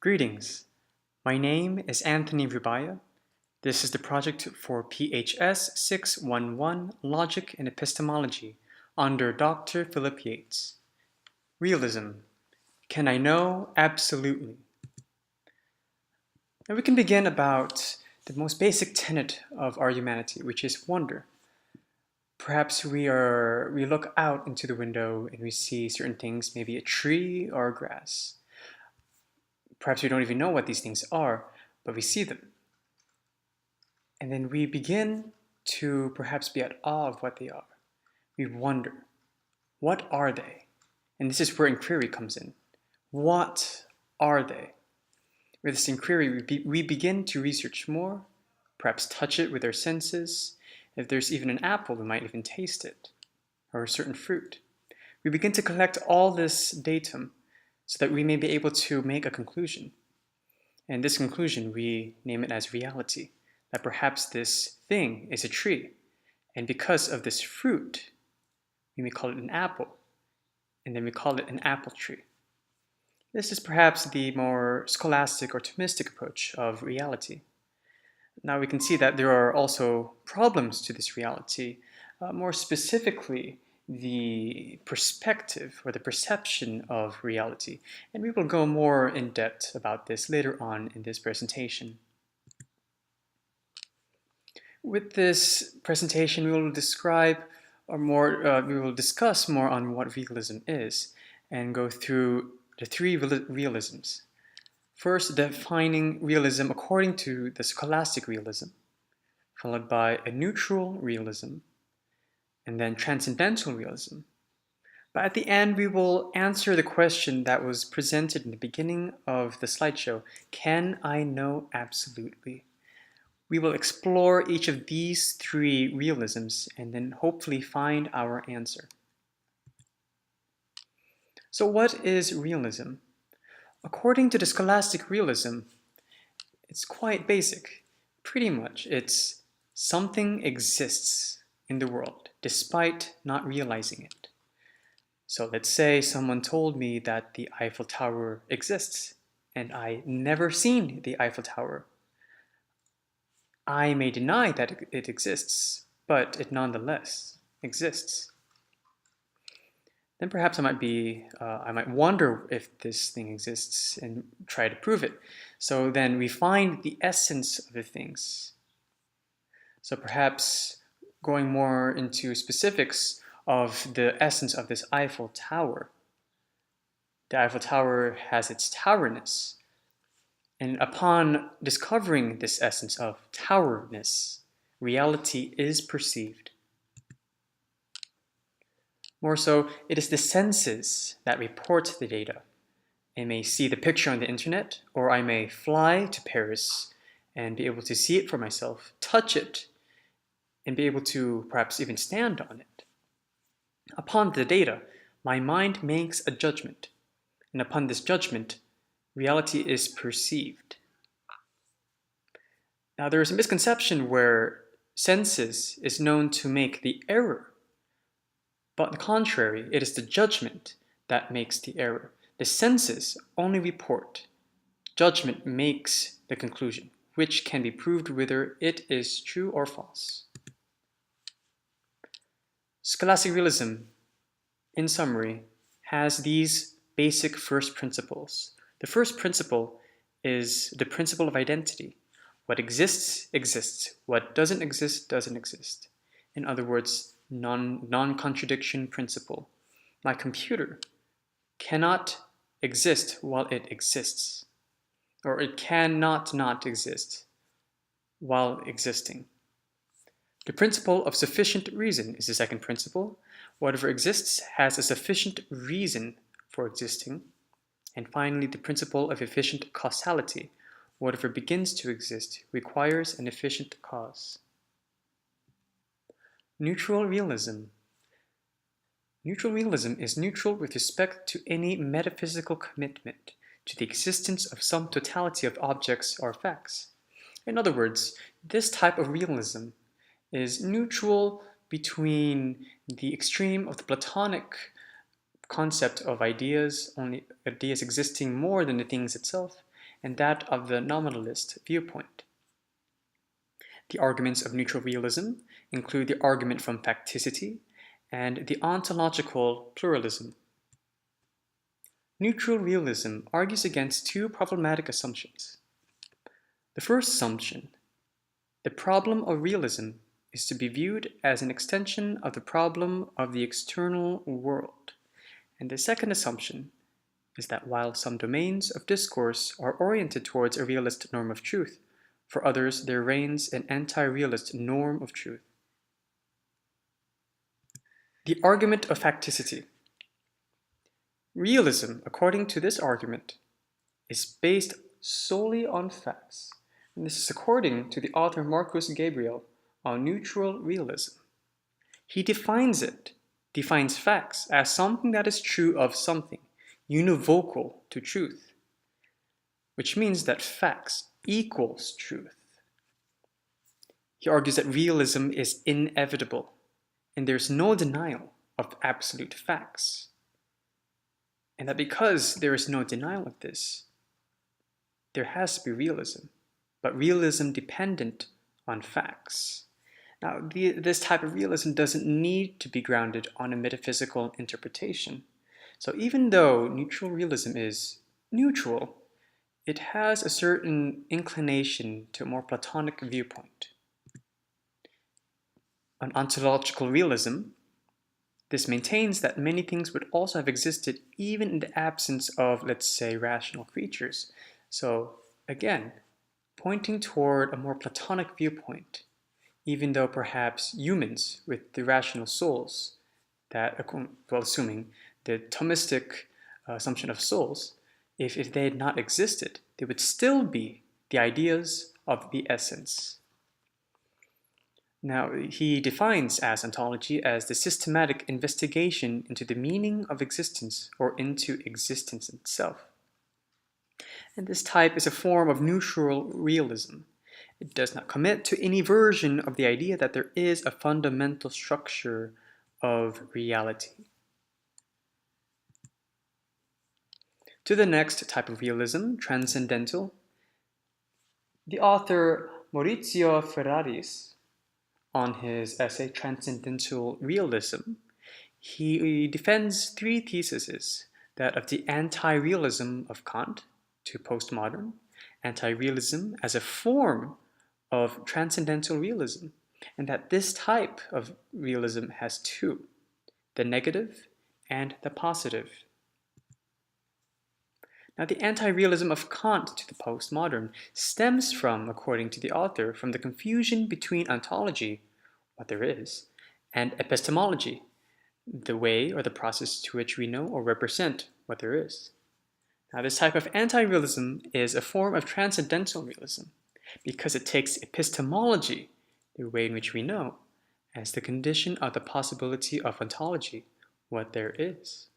Greetings. My name is Anthony Rubaya. This is the project for PHS 611 Logic and Epistemology under Dr. Philip Yates. Realism. Can I know? Absolutely. Now we can begin about the most basic tenet of our humanity, which is wonder. Perhaps we look out into the window and we see certain things, maybe a tree or grass. Perhaps we don't even know what these things are, but we see them. And then we begin to perhaps be at awe of what they are. We wonder, what are they? And this is where inquiry comes in. What are they? With this inquiry, we begin to research more, perhaps touch it with our senses. If there's even an apple, we might even taste it, or a certain fruit. We begin to collect all this datum so that we may be able to make a conclusion. And this conclusion, we name it as reality, that perhaps this thing is a tree. And because of this fruit, we may call it an apple, and then we call it an apple tree. This is perhaps the more scholastic or Thomistic approach of reality. Now we can see that there are also problems to this reality, more specifically the perspective or the perception of reality. And we will go more in depth about this later on in this presentation. With this presentation, we will we will discuss more on what realism is and go through the three realisms. First, defining realism according to the scholastic realism, followed by a neutral realism, and then transcendental realism. But at the end, we will answer the question that was presented in the beginning of the slideshow, can I know absolutely? We will explore each of these three realisms and then hopefully find our answer. So what is realism? According to the scholastic realism, it's quite basic. Pretty much, it's something exists in the world despite not realizing it. So let's say someone told me that the Eiffel Tower exists and I never seen the Eiffel Tower. I may deny that it exists, but it nonetheless exists. Then perhaps I might wonder if this thing exists and try to prove it. So then we find the essence of the things. So perhaps going more into specifics of the essence of this Eiffel Tower. The Eiffel Tower has its towerness. And upon discovering this essence of towerness, reality is perceived. More so, it is the senses that report the data. I may see the picture on the internet, or I may fly to Paris and be able to see it for myself, touch it, and be able to perhaps even stand on it. Upon the data, my mind makes a judgment, and upon this judgment, reality is perceived. Now there is a misconception where senses is known to make the error. But on the contrary, it is the judgment that makes the error. The senses only report. Judgment makes the conclusion, which can be proved whether it is true or false. Scholastic realism, in summary, has these basic first principles. The first principle is the principle of identity. What exists, exists. What doesn't exist, doesn't exist. In other words, non-contradiction principle. My computer cannot exist while it exists, or it cannot not exist while existing. The principle of sufficient reason is the second principle. Whatever exists has a sufficient reason for existing. And finally, the principle of efficient causality. Whatever begins to exist requires an efficient cause. Neutral realism. Neutral realism is neutral with respect to any metaphysical commitment to the existence of some totality of objects or facts. In other words, this type of realism is neutral between the extreme of the Platonic concept of ideas, only ideas existing more than the things itself, and that of the nominalist viewpoint. The arguments of neutral realism include the argument from facticity and the ontological pluralism. Neutral realism argues against two problematic assumptions. The first assumption, the problem of realism, is to be viewed as an extension of the problem of the external world. And the second assumption is that while some domains of discourse are oriented towards a realist norm of truth, for others there reigns an anti-realist norm of truth. The argument of facticity. Realism, according to this argument, is based solely on facts. And this is according to the author Marcus Gabriel on neutral realism. He defines facts as something that is true of something, univocal to truth, which means that facts equals truth. He argues that realism is inevitable, and there's no denial of absolute facts. And that because there is no denial of this, there has to be realism, but realism dependent on facts. Now, this type of realism doesn't need to be grounded on a metaphysical interpretation. So even though neutral realism is neutral, it has a certain inclination to a more Platonic viewpoint. On ontological realism, this maintains that many things would also have existed even in the absence of, let's say, rational creatures. So again, pointing toward a more Platonic viewpoint, even though perhaps humans with the rational souls, assuming the Thomistic assumption of souls, if they had not existed, they would still be the ideas of the essence. Now, he defines as ontology as the systematic investigation into the meaning of existence or into existence itself. And this type is a form of neutral realism. It does not commit to any version of the idea that there is a fundamental structure of reality. To the next type of realism, transcendental. The author Maurizio Ferraris, on his essay Transcendental Realism, he defends three theses: that of the anti-realism of Kant to postmodern, anti-realism as a form of transcendental realism, and that this type of realism has two, the negative and the positive. Now, the anti-realism of Kant to the postmodern stems from, according to the author, from the confusion between ontology, what there is, and epistemology, the way or the process to which we know or represent what there is. Now, this type of anti-realism is a form of transcendental realism because it takes epistemology, the way in which we know, as the condition of the possibility of ontology, what there is.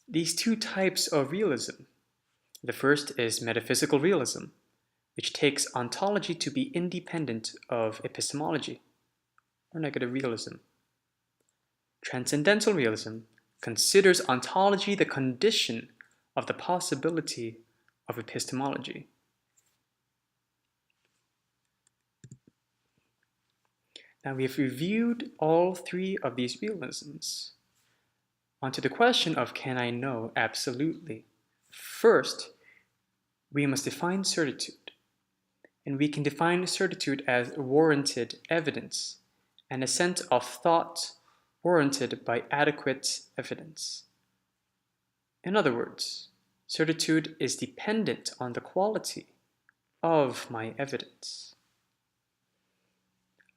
These two types of realism. The first is metaphysical realism, which takes ontology to be independent of epistemology, or negative realism. Transcendental realism considers ontology the condition of the possibility of epistemology. Now we have reviewed all three of these realisms. Onto the question of can I know absolutely? First, we must define certitude. And we can define certitude as warranted evidence, an assent of thought warranted by adequate evidence. In other words, certitude is dependent on the quality of my evidence.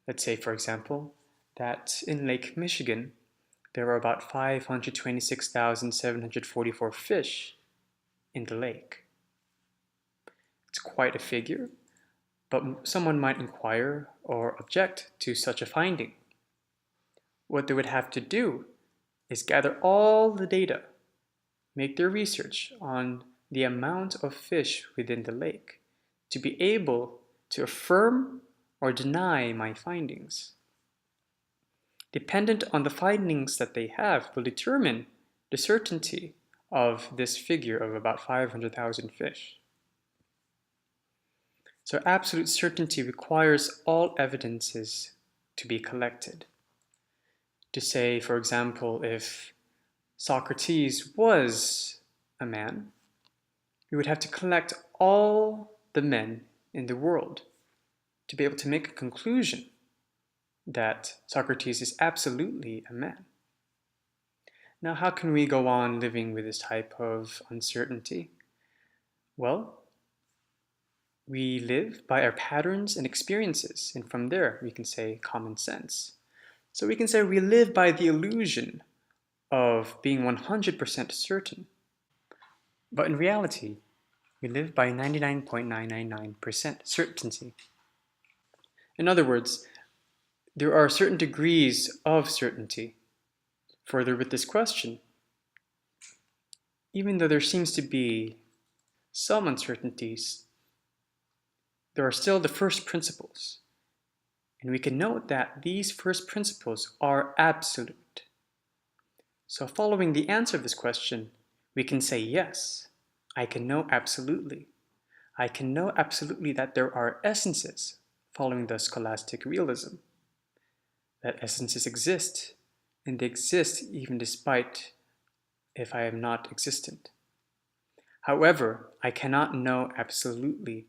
Let's say, for example, that in Lake Michigan, there are about 526,744 fish in the lake. It's quite a figure, but someone might inquire or object to such a finding. What they would have to do is gather all the data, make their research on the amount of fish within the lake to be able to affirm or deny my findings. Dependent on the findings that they have will determine the certainty of this figure of about 500,000 fish. So absolute certainty requires all evidences to be collected. To say, for example, if Socrates was a man, we would have to collect all the men in the world to be able to make a conclusion that Socrates is absolutely a man. Now, how can we go on living with this type of uncertainty? Well, we live by our patterns and experiences, and from there we can say common sense. So we can say we live by the illusion of being 100% certain. But in reality, we live by 99.999% certainty. In other words, there are certain degrees of certainty. Further with this question, even though there seems to be some uncertainties, there are still the first principles. And we can note that these first principles are absolute. So following the answer of this question, we can say yes, I can know absolutely. I can know absolutely that there are essences following the scholastic realism. That essences exist, and they exist even despite if I am not existent. However, I cannot know absolutely,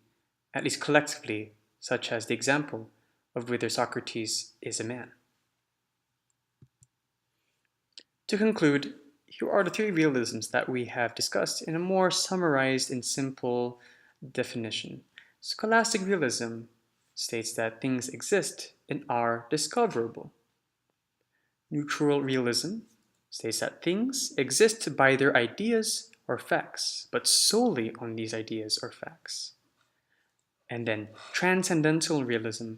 at least collectively, such as the example of whether Socrates is a man. To conclude, here are the three realisms that we have discussed in a more summarized and simple definition. Scholastic realism states that things exist and are discoverable. Neutral realism states that things exist by their ideas or facts, but solely on these ideas or facts. And then transcendental realism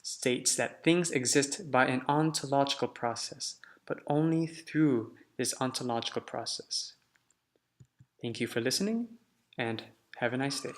states that things exist by an ontological process, but only through this ontological process. Thank you for listening, and have a nice day.